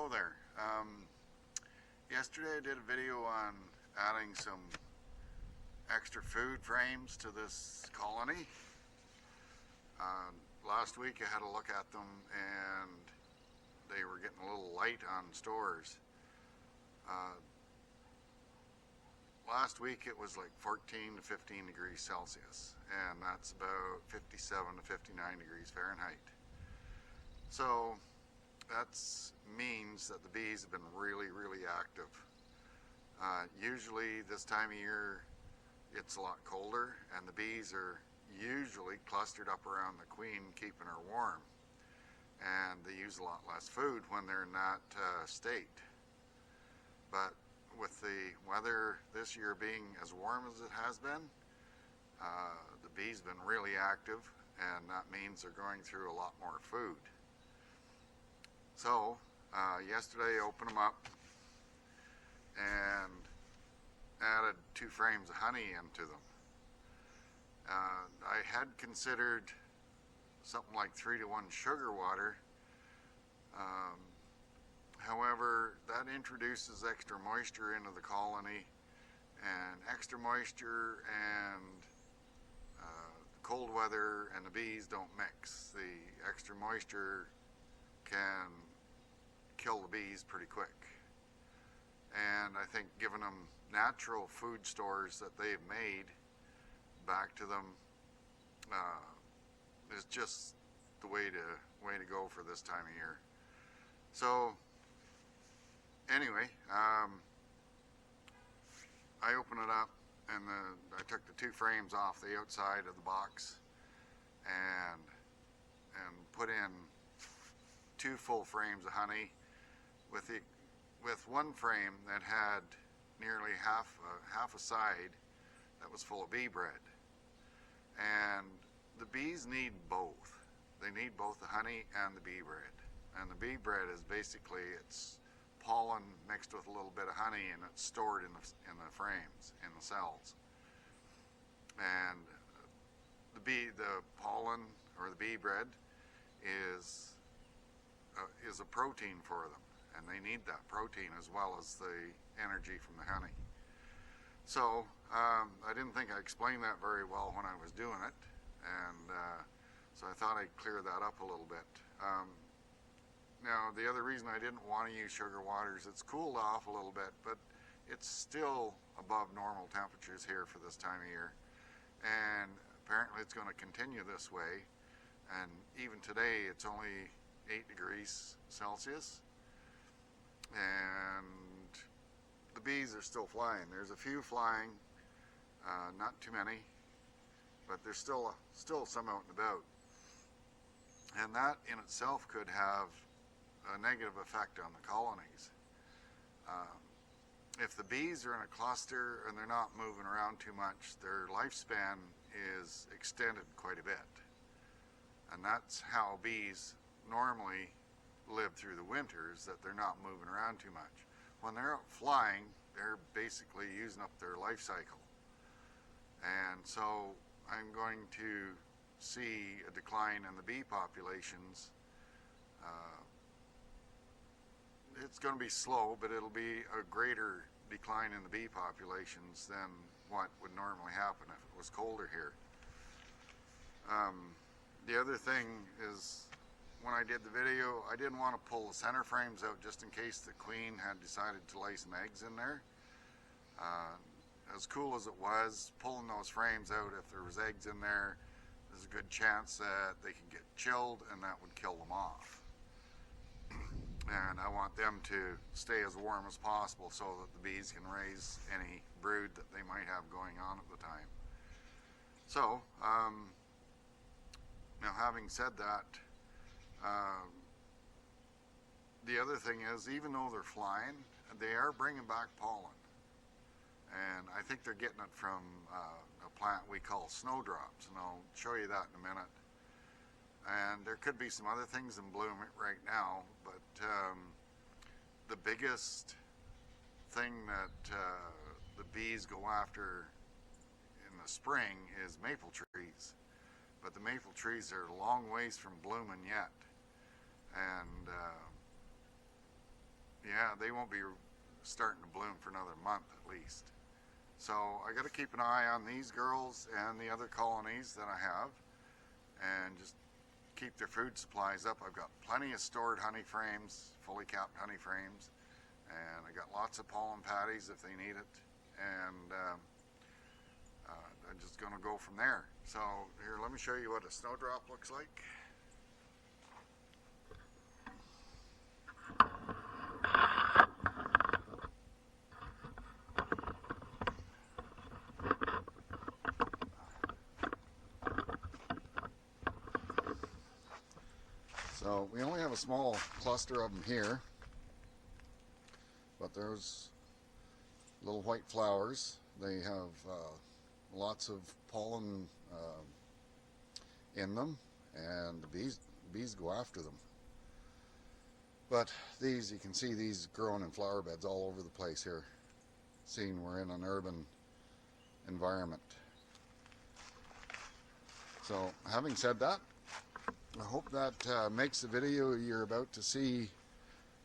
Hello there. Yesterday I did a video on adding some extra food frames to this colony. Last week I had a look at them and they were getting a little light on stores. Last week it was like 14 to 15 degrees Celsius, and that's about 57 to 59 degrees Fahrenheit. So that means that the bees have been really active. Usually this time of year it's a lot colder and the bees are usually clustered up around the queen, keeping her warm, and they use a lot less food when they're in that state. But with the weather this year being as warm as it has been, the bees have been really active, and that means they're going through a lot more food. So yesterday I opened them up and added 2 frames of honey into them. I had considered something like 3 to 1 sugar water. However, that introduces extra moisture into the colony, and extra moisture and cold weather and the bees don't mix. The extra moisture can kill the bees pretty quick. And I think giving them natural food stores that they've made back to them is just the way to go for this time of year. So anyway, I opened it up and I took the 2 frames off the outside of the box and put in 2 full frames of honey with 1 frame that had nearly half a side that was full of bee bread. And the bees need both. They need both the honey and the bee bread. And the bee bread is basically, it's pollen mixed with a little bit of honey, and it's stored in the frames, in the cells. And the pollen or the bee bread is a protein for them, and they need that protein as well as the energy from the honey. So I didn't think I explained that very well when I was doing it, and so I thought I'd clear that up a little bit. Now, the other reason I didn't want to use sugar water is it's cooled off a little bit, but it's still above normal temperatures here for this time of year, and apparently it's going to continue this way. And even today it's only 8 degrees Celsius, and the bees are still flying. There's a few flying, not too many, but there's still some out and about, and that in itself could have a negative effect on the colonies. If the bees are in a cluster and they're not moving around too much, their lifespan is extended quite a bit, and that's how bees normally live through the winters, that they're not moving around too much. When they're out flying, they're basically using up their life cycle, and so I'm going to see a decline in the bee populations. It's going to be slow, but it'll be a greater decline in the bee populations than what would normally happen if it was colder here. The other thing is, when I did the video, I didn't want to pull the center frames out just in case the queen had decided to lay some eggs in there. As cool as it was, pulling those frames out, if there was eggs in there, there's a good chance that they could get chilled and that would kill them off. And I want them to stay as warm as possible so that the bees can raise any brood that they might have going on at the time. So, now having said that, the other thing is, even though they're flying, they are bringing back pollen. And I think they're getting it from a plant we call snowdrops, and I'll show you that in a minute. And there could be some other things in bloom right now, but the biggest thing that the bees go after in the spring is maple trees. But the maple trees are a long ways from blooming yet. And yeah, they won't be starting to bloom for another month at least. So I got to keep an eye on these girls and the other colonies that I have, and just keep their food supplies up. I've got plenty of stored honey frames, fully capped honey frames, and I got lots of pollen patties if they need it, and I'm just going to go from there. So here, let me show you what a snowdrop looks like. So we only have a small cluster of them here, but there's little white flowers. They have lots of pollen in them, and the bees go after them. But these, you can see these growing in flower beds all over the place here. Seeing we're in an urban environment. So having said that, I hope that makes the video you're about to see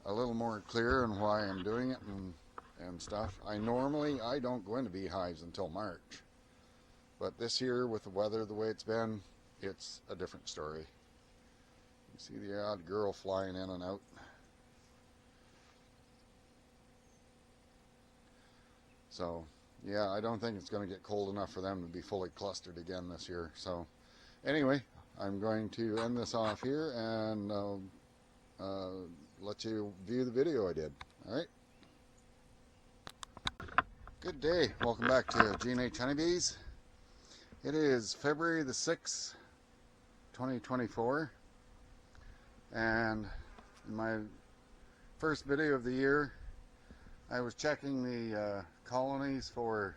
a little more clear and why I'm doing it and stuff. I don't go into beehives until March, but this year with the weather the way it's been, it's a different story. You see the odd girl flying in and out. So yeah, I don't think it's going to get cold enough for them to be fully clustered again this year. So anyway, I'm going to end this off here and let you view the video I did. Alright? Good day. Welcome back to G&H Honey Bees. It is February the 6th, 2024. And in my first video of the year, I was checking the colonies for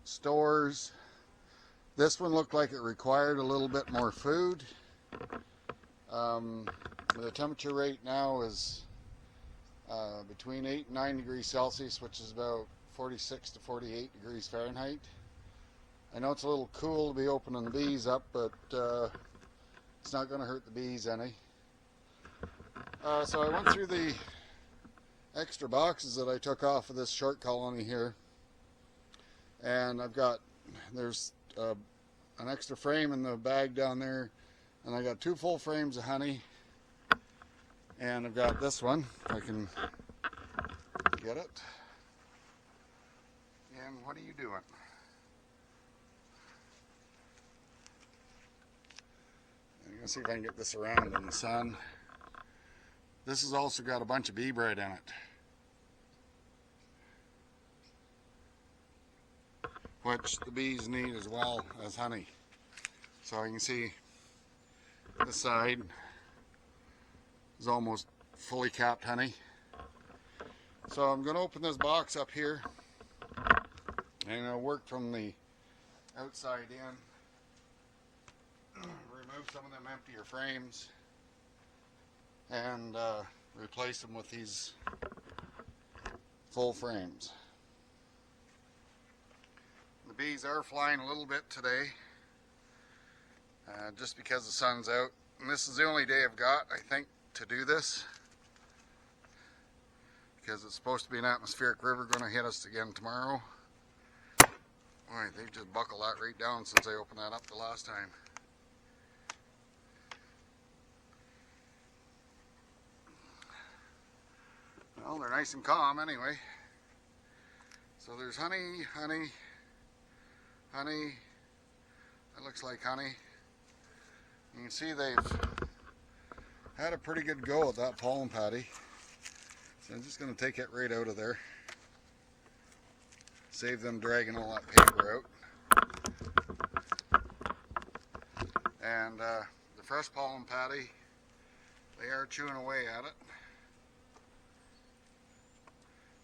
stores. This one looked like it required a little bit more food. The temperature rate now is between 8 and 9 degrees Celsius, which is about 46 to 48 degrees Fahrenheit. I know it's a little cool to be opening the bees up, but it's not going to hurt the bees any. So I went through the extra boxes that I took off of this short colony here, and there's an extra frame in the bag down there, and I got 2 full frames of honey, and I've got this one, if I can get it. And what are you doing? I'm going to see if I can get this around in the sun. This has also got a bunch of bee bread in it, which the bees need as well as honey. So you can see this side is almost fully capped honey. So I'm going to open this box up here and I'll work from the outside in. Remove some of them emptier frames and replace them with these full frames. The bees are flying a little bit today, just because the sun's out. And this is the only day I've got, I think, to do this, because it's supposed to be an atmospheric river going to hit us again tomorrow. Boy, they've just buckled that right down since I opened that up the last time. Well, they're nice and calm anyway. So there's honey, honey, honey. That looks like honey. You can see they've had a pretty good go at that pollen patty. So I'm just going to take it right out of there. Save them dragging all that paper out. And the fresh pollen patty, they are chewing away at it.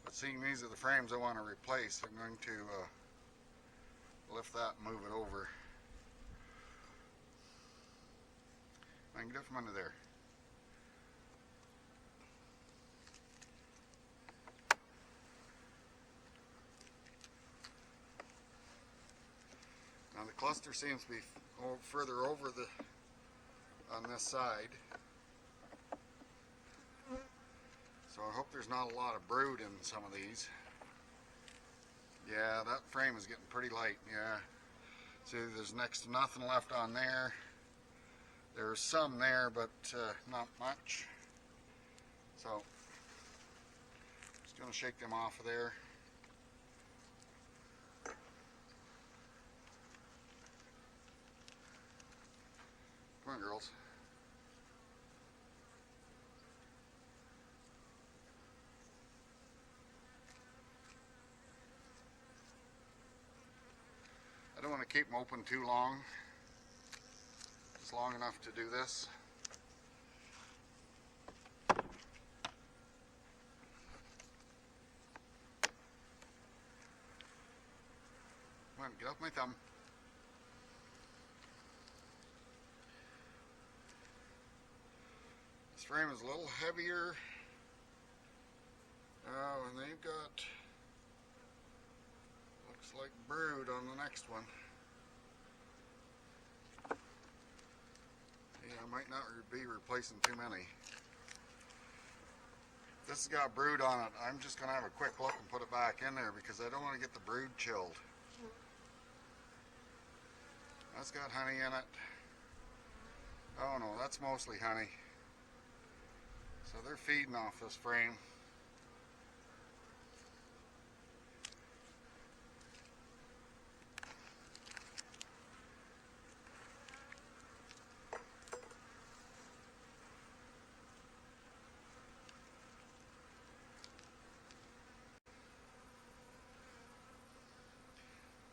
But seeing these are the frames I want to replace, I'm going to lift that and move it over. I can get it from under there. Now the cluster seems to be further over on this side. I hope there's not a lot of brood in some of these. Yeah, that frame is getting pretty light. Yeah. See, there's next to nothing left on there. There's some there, but not much. So, just going to shake them off of there. Come on, girls. I don't want to keep them open too long. Just long enough to do this. Come on, get off my thumb. This frame is a little heavier. Oh, and they've got, looks like brood on the next one. Yeah, I might not be replacing too many. This has got brood on it. I'm just going to have a quick look and put it back in there because I don't want to get the brood chilled. That's got honey in it. Oh no, that's mostly honey. So they're feeding off this frame.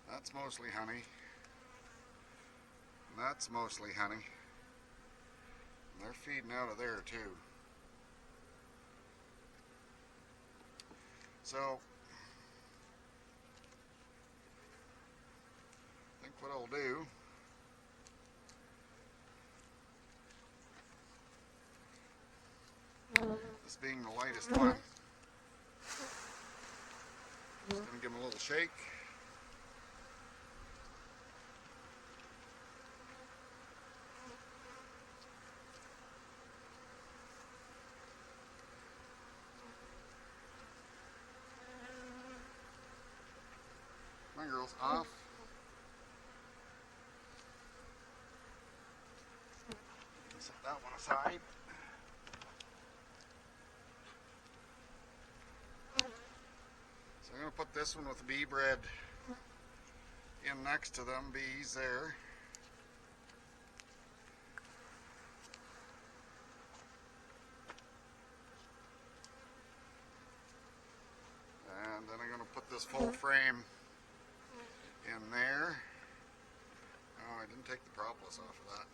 That's mostly honey. And that's mostly honey. And they're feeding out of there too. So, I think what I'll do this being the lightest one, just going to give them a little shake. Come on, girls, off. Set that one aside. So I'm going to put this one with the bee bread in next to them bees there. And then I'm going to put this full frame in there. Oh, I didn't take the propolis off of that.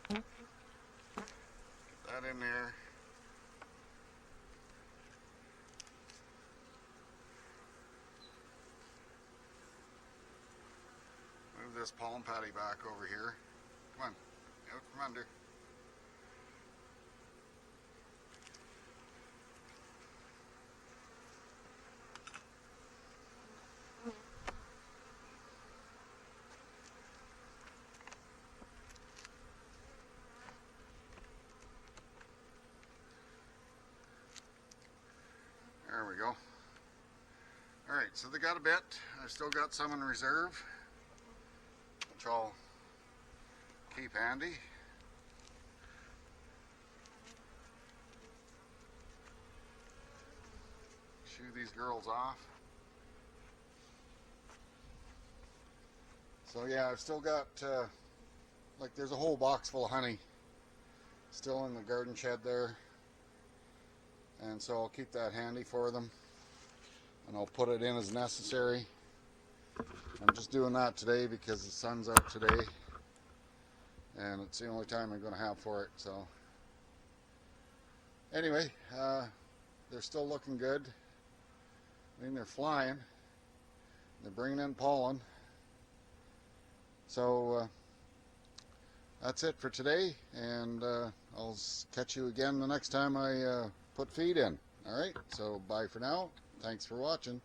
Get that in there. Move this palm patty back over here. Come on, out from under. There we go. Alright, so they got a bit. I've still got some in reserve, which I'll keep handy. Shoo these girls off. So yeah, I've still got, like there's a whole box full of honey still in the garden shed there. And so I'll keep that handy for them. And I'll put it in as necessary. I'm just doing that today because the sun's out today. And it's the only time I'm going to have for it. So anyway, they're still looking good. I mean, they're flying. They're bringing in pollen. So that's it for today. And I'll catch you again the next time I put feed in. All right, so bye for now. Thanks for watching.